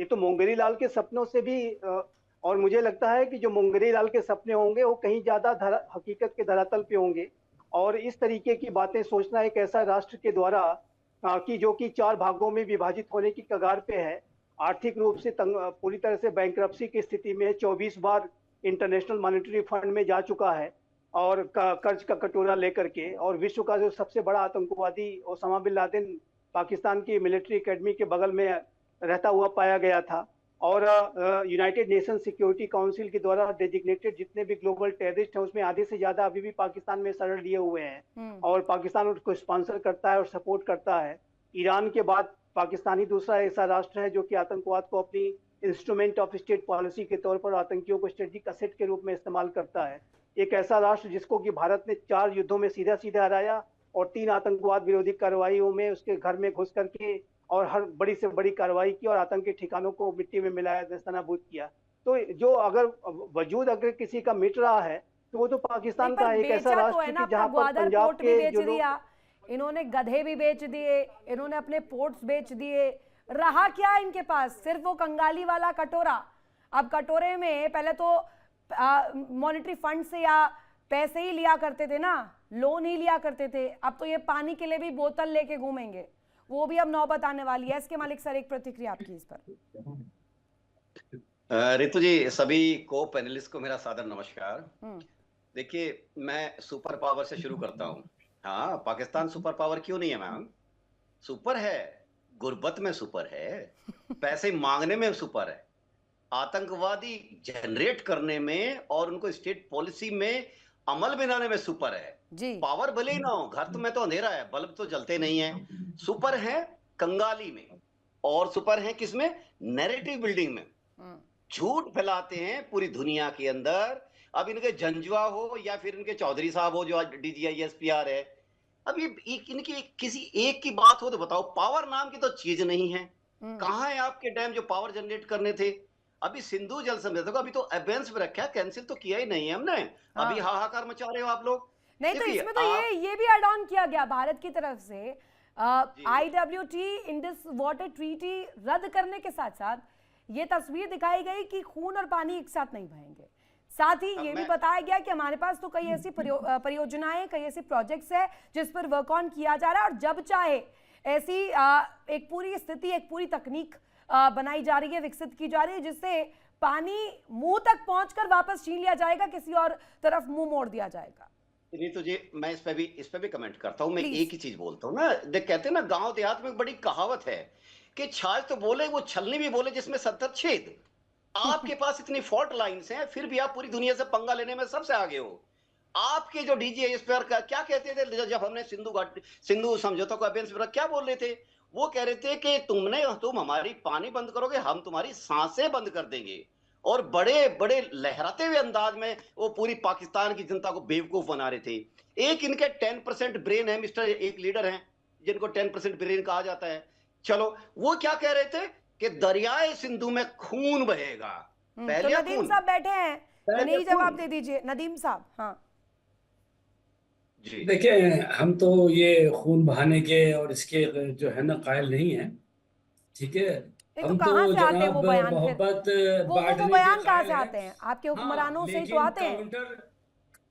ये तो मुंगेरी लाल के सपनों से भी और मुझे लगता है कि जो मुंगेरी लाल के सपने होंगे वो कहीं ज्यादा हकीकत के धरातल पे होंगे। और इस तरीके की बातें सोचना एक ऐसा राष्ट्र के द्वारा कि जो कि चार भागों में विभाजित होने की कगार पे है, आर्थिक रूप से पूरी तरह से बैंकरप्सी की स्थिति में 24 बार इंटरनेशनल मॉनेटरी फंड में जा चुका है और कर्ज का कटोरा लेकर के, और विश्व का जो सबसे बड़ा आतंकवादी ओसामा बिन लादेन पाकिस्तान की मिलिट्री एकेडमी के बगल में रहता हुआ पाया गया था। और यूनाइटेड नेशन सिक्योरिटी काउंसिल के द्वारा डेजिग्नेटेड जितने भी ग्लोबल टेररिस्ट हैं उसमें आधे से ज्यादा अभी भी पाकिस्तान में शरण लिए हुए हैं और पाकिस्तान उसको स्पॉन्सर करता है और सपोर्ट करता है। ईरान के बाद पाकिस्तान ही दूसरा ऐसा राष्ट्र है जो कि आतंकवाद को अपनी इंस्ट्रूमेंट ऑफ स्टेट पॉलिसी के तौर पर आतंकियों को स्ट्रेटेजिक असेट के रूप में इस्तेमाल करता है। एक ऐसा राष्ट्र जिसको कि भारत ने 4 युद्धों में सीधा सीधा हराया और 3 आतंकवाद विरोधी कार्रवाइयों में उसके घर में घुस करके और हर बड़ी से बड़ी कार्रवाई की और आतंकी ठिकानों को मिट्टी में मिलाया, नस्तानाबूद किया। तो जो अगर वजूद अगर किसी का मिट रहा है तो वो तो पाकिस्तान का एक ऐसा राष्ट्र है ना, कि जहां पर पंजाब के जो लोग, इन्होंने गधे भी बेच दिए, इन्होंने अपने पोर्ट्स बेच दिए, रहा क्या इनके पास? सिर्फ वो कंगाली वाला कटोरा। अब कटोरे में पहले तो मॉनेटरी फंड से या पैसे ही लिया करते थे ना, लोन ही लिया करते थे, अब तो ये पानी के लिए भी बोतल लेके घूमेंगे, वो भी अब नौबत आने वाली है। इसके मालिक सर, एक प्रतिक्रिया आपकी इस पर। रितु जी, सभी को पैनलिस्ट को मेरा सादर नमस्कार। देखिए, मैं सुपर पावर से शुरू करता हूँ। हाँ, पाकिस्तान सुपर पावर क्यों नहीं है मैम? सुपर है, गुर्बत में सुपर है, पैसे मांगने में सुपर है, आतंकवादी जनरेट करने में और उनको स्टेट पॉलिसी में अमल बनाने में सुपर है जी। पावर भले ही ना हो, घर तो में तो अंधेरा है, बल्ब तो जलते नहीं है। सुपर है कंगाली में और सुपर है किसमें? नैरेटिव बिल्डिंग में। झूठ फैलाते हैं पूरी दुनिया के अंदर। अब इनके जंजुआ हो या फिर इनके चौधरी साहब हो जो आज DGISPR है, अब ये इनकी किसी एक की बात हो तो बताओ। पावर नाम की तो चीज नहीं है। कहां है आपके डैम जो पावर जनरेट करने थे? अभी सिंधु जल समझौते को अभी तो एबेंस में रखा है, कैंसिल तो किया ही नहीं है हमने। अभी हाहाकार मचा रहे हो आप लोग। नहीं तो इसमें तो ये भी एड ऑन किया गया भारत की तरफ से, IWT इंडस वाटर ट्रीटी रद्द करने के साथ साथ ये तस्वीर दिखाई गई कि खून और पानी एक साथ नहीं बहेंगे। साथ ही ये भी बताया गया कि हमारे पास तो कई ऐसी परियोजनाएं, कई ऐसे प्रोजेक्ट्स है जिस पर वर्क ऑन किया जा रहा है और जब चाहे ऐसी एक पूरी स्थिति, एक पूरी तकनीक बनाई जा रही है, विकसित की जा रही है, जिससे पानी मुंह तक पहुंचकर वापस छीन लिया जाएगा, किसी और तरफ मुंह मोड़ दिया जाएगा। नीतू जी, मैं इस पे भी कमेंट करता हूं। मैं एक ही चीज बोलता हूं ना, कहते हैं ना गांव देहात में एक बड़ी कहावत है कि छाछ तो बोले वो छलनी भी बोले जिसमें 70 छेद। आपके पास इतनी फॉल्ट लाइंस हैं, फिर भी आप पूरी दुनिया से पंगा लेने में सबसे आगे हो। आपके जो DGISPR का क्या कहते थे जब हमने सिंधु समझौता को अबेंस क्या बोल रहे थे? वो कह रहे थे कि तुम हमारी पानी बंद करोगे, हम तुम्हारी सांसें बंद कर देंगे। और बड़े बड़े लहराते हुए अंदाज में वो पूरी पाकिस्तान की जनता को बेवकूफ बना रहे थे। एक इनके 10% ब्रेन है मिस्टर, एक लीडर हैं जिनको 10% ब्रेन कहा जाता है। चलो, वो क्या कह रहे थे कि दरियाए सिंधु में खून बहेगा। पहले तो नदीम साहब बैठे हैं, तो नहीं जवाब दे दीजिए नदीम साहब। हाँ जी, देखिए, हम तो ये खून बहाने के और इसके जो है ना कायल नहीं है, ठीक है। हम तो जनाब मोहब्बत वो बयान कहाँ से आते हैं? आपके हुक्मरानों से ही तो आते हैं।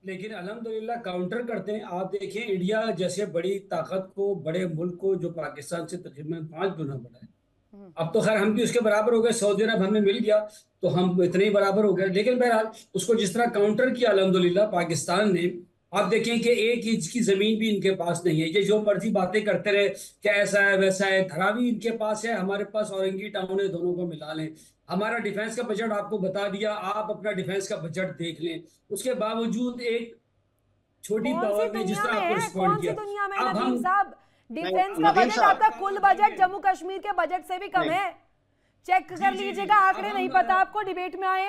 लेकिन अल्हम्दुलिल्लाह काउंटर करते हैं। आप देखिए, इंडिया जैसे बड़ी ताकत को, बड़े मुल्क को जो पाकिस्तान से तकरीबन 5 गुना बड़ा है, अब तो खैर हम भी उसके बराबर हो गए। सऊदी अरब हमें मिल गया तो हम इतने ही बराबर हो गए। लेकिन बहरहाल उसको जिस तरह काउंटर किया अल्हम्दुलिल्लाह पाकिस्तान ने, आप देखें कि 1 इंच की जमीन भी इनके पास नहीं है। ये जो मर्जी बातें करते रहे कि ऐसा है वैसा है, धरावी इनके पास है, हमारे पास औरंगी टाउन है, दोनों को मिला लें। हमारा डिफेंस का बजट आपको बता दिया, आप अपना डिफेंस का बजट देख लें। उसके बावजूद एक छोटी पावर ने जिस तरह आपको रिस्पॉन्ड किया, अब हम डिफेंस का बजट, आपका कुल बजट जम्मू कश्मीर के बजट से भी कम है। चेक कर लीजिएगा, आंकड़े नहीं पता आपको? डिबेट में आए,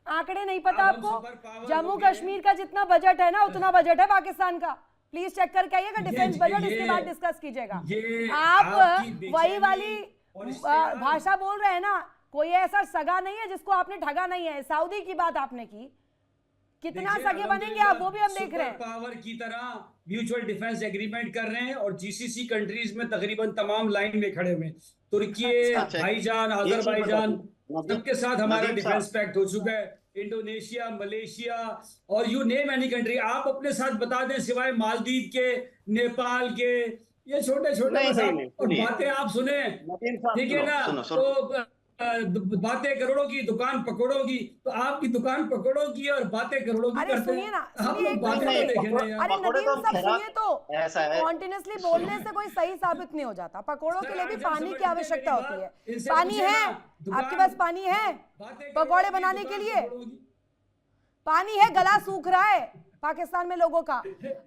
आंकड़े नहीं पता आपको? जम्मू कश्मीर का जितना बजट है ना उतना बजट है पाकिस्तान का। प्लीज चेक करके आइएगा डिफेंस बजट, उसके बाद डिस्कस कीजिएगा। आप वही वाली भाषा बोल रहे हैं ना, कोई ऐसा सगा नहीं है जिसको आपने ठगा नहीं है। सऊदी की बात आपने की, कितना सगे बनेंगे आप, वो भी हम देख रहे हैं। पावर की तरह म्यूचुअल डिफेंस एग्रीमेंट कर रहे हैं और जीसीसी कंट्रीज में तकरीबन तमाम लाइन में खड़े हुए, तुर्की, अच्छा, भाईजान, एक चीज अजरबैजान, बताइए, सबके साथ हमारा नदीम डिफेंस साहब, पैक्ट हो चुका है। इंडोनेशिया, मलेशिया और यू नेम एनी कंट्री आप अपने साथ बता दें, सिवाय मालदीव के, नेपाल के, ये छोटे छोटे नहीं बस नहीं आप नहीं, और सुनिए बातें आप सुने, नदीम साहब, ठीक है सुनो ना। सुनो तो सुनो, बातें करोड़ों की, दुकान पकौड़ों की, तो आपकी दुकान पकौड़ों की और बातें करोड़ों की अरे करते सुनिए हैं। ना, आप सुनिए लोग एक बातें मिनट, तो नहीं, देखें ना यार। अरे पकौड़े नदीम तो साहब खैरात, सुनिए तो, ऐसा है, कॉन्टिन्यूसली बोलने से कोई सही साबित नहीं हो जाता। पकौड़ों के लिए भी पानी की आवश्यकता होती है। पानी है आपके पास, पानी है पकौड़े बनाने के लिए, पानी है, गला सूख रहा है पाकिस्तान में लोगों का।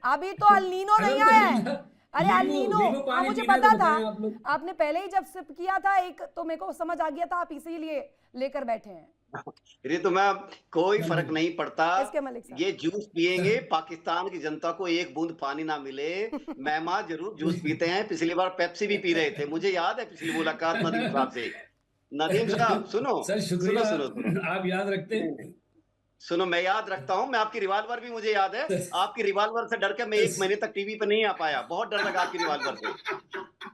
अभी तो अल नीनो नहीं आया है। अरे अल नीनो, हाँ मुझे पता था, आपने पहले ही जब सिप किया था एक, तो मेरे को समझ आ गया था आप इसीलिए लेकर बैठे हैं। ऋतु मैम, कोई फर्क नहीं पड़ता, इसके मलिक साहब, ये जूस पिएंगे, पाकिस्तान की जनता को एक बूंद पानी ना मिले, मेहमान जरूर जूस पीते हैं। पिछली बार पेप्सी भी पी रहे थे, मुझे याद है पिछली मुलाकात नदीम साहब से। नदीम साहब सुनो, सर शुक्रिया, सुनो सुनो सुनो, आप याद रखते हैं। सुनो, मैं याद रखता हूं, मैं आपकी रिवॉल्वर भी मुझे याद है। आपकी रिवॉल्वर से डर के मैं 1 महीने तक टीवी पे नहीं आ पाया, बहुत डर लगा आपकी रिवॉल्वर से।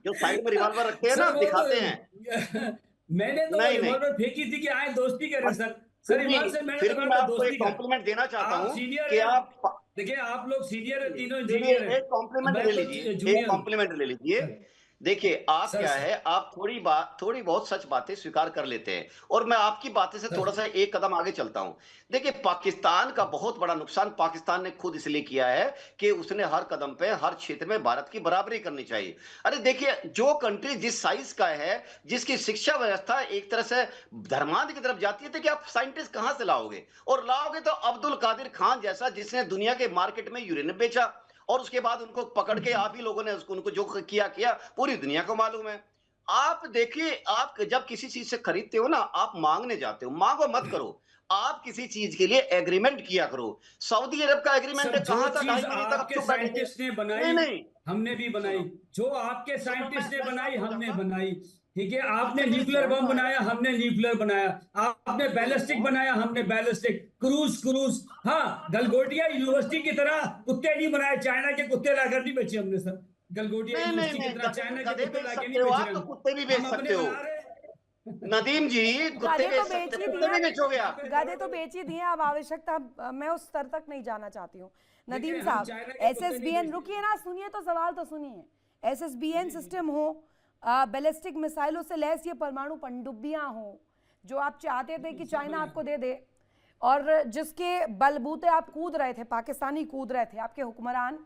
जो साइड में रिवॉल्वर रखते हैं ना, सर वो दिखाते हैं। मैंने तो नहीं नहीं, रिवॉल्वर फेंकी थी कि आए दोस्ती करें सर। फिर सर भी ईमान से मैंने फिर तो भी कहा मैं था आपको दोस्ती एक कर। कॉम्प्लीमेंट देना चाहता आप हूं सीनियर कि हैं, आप, देखिए आप लोग सीनियर है, तीनों चलिए इंजीनियर हैं, एक कॉम्प्लीमेंट मैं ले तो लीजिए, एक जूनियर। कॉम्प्लीमेंट ले लीजिए। देखिए आप सर क्या है, आप थोड़ी बहुत सच बातें स्वीकार कर लेते हैं, और मैं आपकी बातें से थोड़ा सा एक कदम आगे चलता हूं। देखिए पाकिस्तान का बहुत बड़ा नुकसान पाकिस्तान ने खुद इसलिए किया है कि उसने हर कदम पे, हर क्षेत्र में भारत की बराबरी करनी चाहिए। अरे देखिए, जो कंट्री जिस साइज का है, जिसकी शिक्षा व्यवस्था एक तरह से धर्मांध की तरफ जाती है, तो कि आप साइंटिस्ट कहां से लाओगे? और लाओगे तो अब्दुल कादिर खान जैसा, जिसने दुनिया के मार्केट में यूरेनियम बेचा, और उसके बाद उनको पकड़ के आप ही लोगों ने उनको जो किया किया पूरी दुनिया को मालूम है। आप देखिए, आप जब किसी चीज से खरीदते हो ना, आप मांगने जाते हो, मांगो मत करो, आप किसी चीज के लिए एग्रीमेंट किया करो। सऊदी अरब का एग्रीमेंट सर है, जो कहां था, 2.5 चीज महीने तक आप आपके चुप बैठे थे। साइंटिस्ट ने नहीं बनाई, नहीं, हमने भी बनाई, सुनो जो आपके सुनो, साइंटिस्ट ने मैं बनाई, शांत हो हमने जाऊंगा। बनाई, ठीक है। आपने अच्छा मेरी न्यूक्लियर बहन बम तो बनाया, है, हमने न्यूक्लियर बनाया, आपने बैलिस्टिक बनाया, हमने बैलिस्टिक, क्रूज, हाँ गलगोटिया यूनिवर्सिटी की तरह कुत्ते नहीं बनाए, चाइना के कुत्ते लाकर नहीं बेचे हमने सर। गलगोटिया नहीं नहीं यूनिवर्सिटी की नहीं, तरह गधे चाइना के गधे कुत्ते बेच लाके सकते नहीं हो बेच आप, रहे तो कुत्ते भी बेच हम सकते अपने हो। बना रहे। नदीम जी, कुत्ते गधे तो बेच सकते बेच ही हो, कुत्ते भी दिए, बेचोगे आप? गधे तो बेच ही दिए, अब आवश्यकता, मैं उस स्तर तक नहीं जाना चाहती हूँ। नदीम साहब, SSBN, रुकिए ना, सुनिए तो, सवाल तो सुनिए। SSBN सिस्टम हो, बैलिस्टिक मिसाइलों से लैस ये परमाणु पनडुब्बियां हो, जो आप चाहते थे कि चाइना आपको दे दे, और जिसके बलबूते आप कूद रहे थे, पाकिस्तानी कूद रहे थे, आपके हुक्मरान,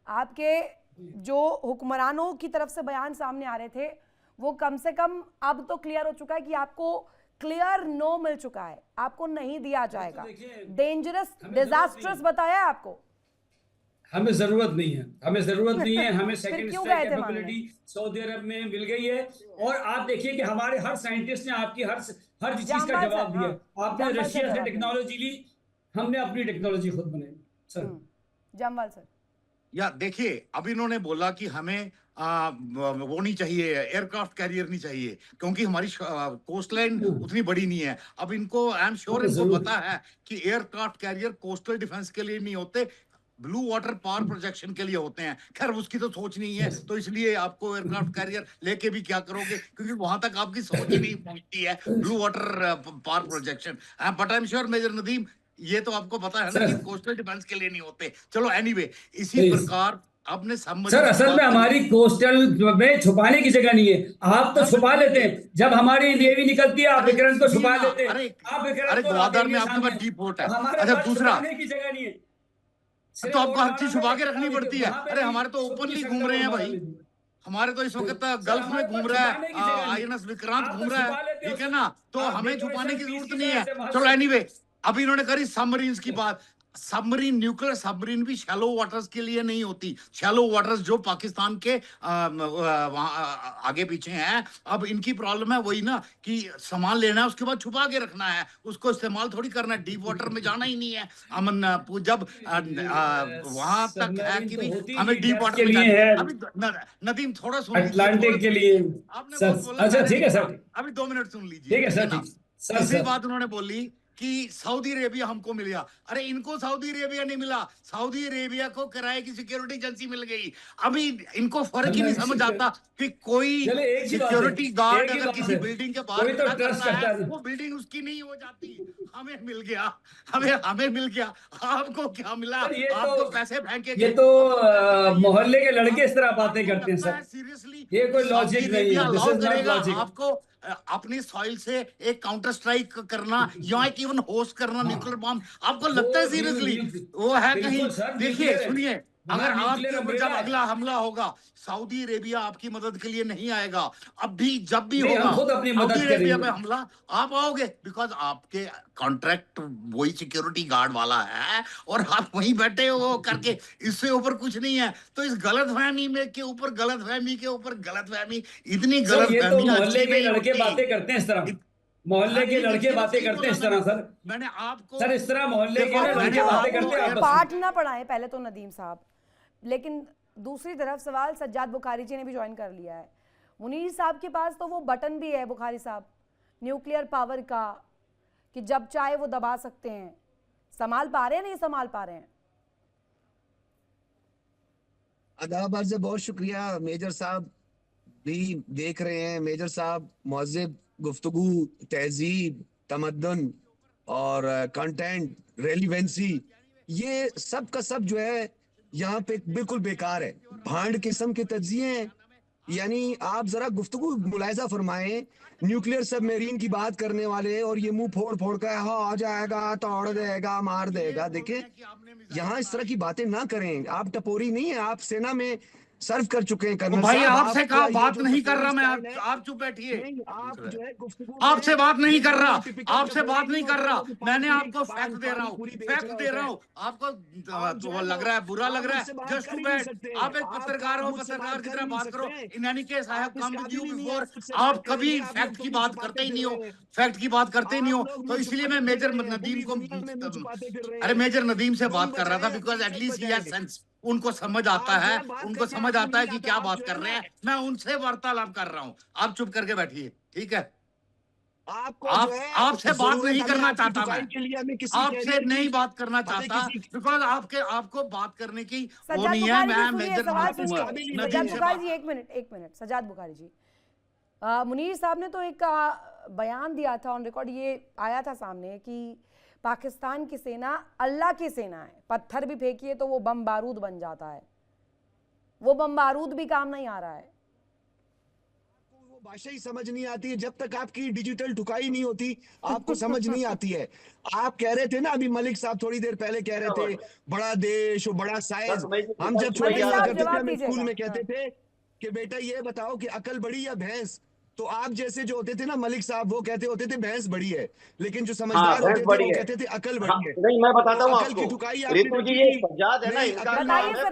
आपके जो हुक्मरानों की तरफ से बयान सामने आ रहे थे, वो कम से कम अब तो क्लियर हो चुका है कि आपको क्लियर नो मिल चुका है, आपको नहीं दिया जाएगा। डेंजरस, डिजास्ट्रस बताया है आपको? हमें जरूरत नहीं है, हमें जरूरत नहीं है, हमें सेकंड क्यों स्ट्राइक गए थे कैपेबिलिटी सऊदी अरब में मिल गई है। और आप देखिए कि हमारे हर साइंटिस्ट ने आपकी हर चीज का जामवाल जवाब सर, दिया। हाँ, आपने जामवाल सर रशिया से जवाब दें। टेक्नोलॉजी ली, हमने अपनी टेक्नोलॉजी खुद बनाई सर। जामवाल सर, या देखिए, अब इन्होंने बोला कि हमें वो नहीं चाहिए, एयरक्राफ्ट कैरियर नहीं चाहिए, क्योंकि हमारी कोस्ट लाइन उतनी बड़ी नहीं है। अब इनको, आई एम श्योर इनको पता है कि एयरक्राफ्ट कैरियर कोस्टल डिफेंस के लिए नहीं होते, ब्लू वाटर पावर प्रोजेक्शन के लिए होते हैं। खैर उसकी तो सोच नहीं है, तो इसलिए आपको एयरक्राफ्ट कैरियर लेके भी क्या करोगे, क्योंकि वहां तक आपकी सोच ही नहीं पहुंचती है blue water power projection. But I am sure major Nadeem, ये तो आपको पता है ना कि कोस्टल डिफेंस के लिए नहीं होते। चलो एनीवे, इसी प्रकार आपने सर असल में हमारी कोस्टल में छुपाने की जगह नहीं है, आप तो छुपा लेते हैं। जब हमारी नेवी निकलती है, आप विक्रांत को छुपा लेते हैं। आप अरे ग्वादर में आपके पास डीप पोर्ट है। अच्छा दूसरा, की जगह नहीं है, तो आपको हर चीज छुपा के रखनी पड़ती है। अरे हमारे तो ओपनली घूम रहे हैं भाई, हमारे तो इस वक्त गल्फ में घूम रहा है, INS विक्रांत घूम रहा है, ठीक है ना, तो हमें छुपाने की जरूरत नहीं है। चलो एनीवे, अभी इन्होंने करी सबमरीन्स की बात। सबमरीन, न्यूक्लियर सबमरीन भी शैलो वाटर्स के लिए नहीं होती। शैलो वाटर्स जो पाकिस्तान के आगे पीछे हैं, अब इनकी प्रॉब्लम है वही ना कि सामान लेना है, उसके बाद छुपा के रखना है, उसको इस्तेमाल थोड़ी करना है। डीप वाटर में जाना ही नहीं है। अमन जब वहां तक है कि नहीं, हमें डीप वाटर में जाना है। अभी नदीम थोड़ा सुन लीजिए, अटलांटिक के लिए आपने बहुत बोला। अच्छा ठीक है सर, अभी 2 मिनट सुन लीजिए, ठीक है सर, ठीक इसी बात उन्होंने बोली कि सऊदी अरेबिया हमको मिल गया। अरे इनको सऊदी अरेबिया नहीं मिला, सऊदी अरेबिया को किराए की सिक्योरिटी एजेंसी मिल गई। अभी इनको फर्क ही नहीं समझ आता कि कोई सिक्योरिटी गार्ड अगर किसी बिल्डिंग के बाहर खड़ा करता है, वो बिल्डिंग उसकी नहीं हो जाती। हमें मिल गया, हमें मिल गया, आपको क्या मिला? आपको पैसे फेंके। ये तो मोहल्ले के लड़के इस तरह बातें करते हैं सर, सीरियसली ये कोई लॉजिक नहीं है। This is not logic. आपको अपनी सॉइल से एक काउंटर स्ट्राइक करना या एक इवन होस्ट करना न्यूक्लियर बॉम्ब, आपको लगता है सीरियसली वो है कहीं? देखिए सुनिए, अगर आपके ऊपर जब अगला हमला होगा, सऊदी अरेबिया आपकी मदद के लिए नहीं आएगा। अब भी जब भी होगा सऊदी अरेबिया में हमला, आप आओगे, बिकॉज आपके कॉन्ट्रैक्ट वही सिक्योरिटी गार्ड वाला है और आप वहीं बैठे हो करके, इससे ऊपर कुछ नहीं है। तो इस गलतफहमी में के ऊपर गलतफहमी के ऊपर गलतफहमी, इतनी गलतफहमी मोहल्ले के लड़के बातें करते हैं इस तरह, मोहल्ले के लड़के बातें करते हैं इस तरह। सर मैंने आपको सर इस तरह मोहल्ले के लड़के बातें करते हैं। पाठ ना पढ़ाएं पहले तो नदीम साहब, लेकिन दूसरी तरफ सवाल सज्जाद बुखारी जी ने भी ज्वाइन कर लिया है। मुनीर साहब के पास तो वो बटन भी है बुखारी साहब, न्यूक्लियर पावर का, कि जब चाहे वो दबा सकते हैं। संभाल पा रहे हैं, नहीं संभाल पा रहे हैं? आदाब से बहुत शुक्रिया। मेजर साहब भी देख रहे हैं। मेजर साहब मुहज़्ज़िब, गुफ्तगू, तहजीब, तमद्दुन और कंटेंट, रेलिवेंसी, ये सब का सब जो है यहाँ पे बिल्कुल बेकार है। भांड किस्म के तज्जिए हैं। यानी आप जरा गुफ्तगू मुलायजा फरमाएं, न्यूक्लियर सबमरीन की बात करने वाले और ये मुंह फोड़ फोड़ कर हाँ आ जाएगा, तोड़ देगा, मार देगा। देखिए यहाँ इस तरह की बातें ना करें। आप टपोरी नहीं है, आप सेना में सर्व कर चुके हैं कर्नल भाई। साहब, आपसे कहा बात नहीं कर रहा मैं, आप चुप बैठिए। आपसे बात नहीं कर रहा, आपसे बात नहीं कर रहा। मैंने आपको फैक्ट दे रहा हूँ, फैक्ट दे रहा हूँ। आपको तो लग रहा है, बुरा लग रहा है, जस्ट टू बैठ। आप एक पत्रकार हो, पत्रकार की तरह बात करो। In any case I have come with you before. आप कभी फैक्ट की बात करते ही नहीं हो, फैक्ट की बात करते ही नहीं हो। तो इसलिए मैं मेजर नदीम को, अरे मेजर नदीम से बात कर रहा था, because at least he has sense. उनको समझ आता है, उनको समझ आता है कि क्या बात कर रहे हैं। मैं उनसे वार्तालाप कर रहा हूं, आप चुप करके बैठिए, ठीक है? आपसे बात नहीं करना चाहता मैं, आपसे नहीं बात करना चाहता, बिकॉज आपको बात करने की वो नहीं है। मैं मेजर सज्जाद बुखारी जी, एक मिनट सज्जाद बुखारी जी, मुनीर साहब ने तो एक बयान दिया था ऑन रिकॉर्ड, ये आया था सामने कि पाकिस्तान की सेना अल्लाह की सेना है, पत्थर भी फेंकिए तो वो बम बारूद बन जाता है। वो बम बारूद भी काम नहीं आ रहा है। वो भाषा ही समझ नहीं आती है। जब तक आपकी डिजिटल ठुकाई नहीं होती आपको समझ नहीं आती है। आप कह रहे थे ना अभी, मलिक साहब थोड़ी देर पहले कह रहे थे बड़ा देश और बड़ा साइज। हम जब छोटे हुआ करते थे, हम स्कूल में कहते थे कि बेटा ये बताओ कि अकल बड़ी या भैंस। तो आप जैसे जो होते थे ना मलिक साहब, वो कहते होते थे भैंस बड़ी है, लेकिन जो समझदार होते थे वो कहते थे अकल बड़ी है। नहीं, मैं बताता हूँ अकल की ठुकाई आपने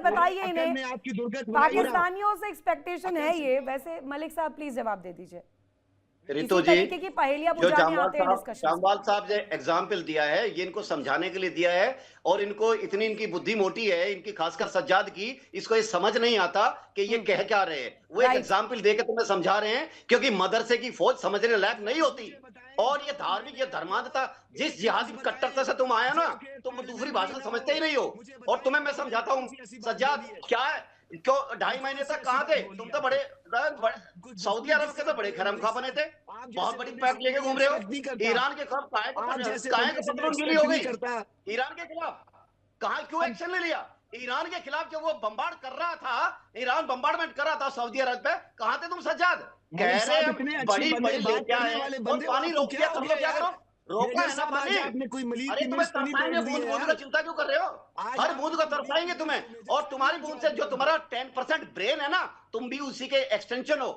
बताइए इन्हें, आपकी दुर्गत पाकिस्तानियों से एक्सपेक्टेशन है ये। वैसे मलिक साहब प्लीज जवाब दे दीजिए। रितु जी, की पहेलियां जो जामवाल साहब ने एग्जाम्पल दिया है, ये इनको समझाने के लिए दिया है। और इनको इतनी, इनकी बुद्धि मोटी है, इनकी खासकर सज्जाद की, इसको ये समझ नहीं आता कि ये कह क्या रहे हैं। वो एक एग्जाम्पल देकर तुम्हें समझा रहे हैं, क्योंकि मदरसे की फौज समझने लायक नहीं होती। और ये धार्मिक, ये धर्मांधता, जिस जिहादी कट्टरता से तुम आया ना, तुम दूसरी भाषा समझते ही नहीं हो। और तुम्हें मैं समझाता हूँ सज्जाद क्या है। क्यों 2.5 महीने तक कहाँ थे तुम? तो बड़े सऊदी अरब के तो बड़े खरमखा बने थे, बहुत बड़ी पैक लेके घूम रहे हो। ईरान के खिलाफ काहे पतलून गिली हो गई? ईरान के खिलाफ क्यों एक्शन ले लिया? ईरान के खिलाफ जब वो बम्बार्ड कर रहा था, ईरान बम्बार्डमेंट कर रहा था सऊदी अरब पे, कहाँ थे तुम सज्जाद? कह रहे बड़ी लेके आए और पानी रोक दिया, तुम लोग क्या करो? रोका है ना पानी? अरे तुम्हें तरसाएंगे, बूंद का चिंता क्यों कर रहे हो? हर बूंद को तरसाएंगे तुम्हें। और तुम्हारी बूंद से जो तुम्हारा 10% ब्रेन है ना, तुम भी उसी के एक्सटेंशन हो।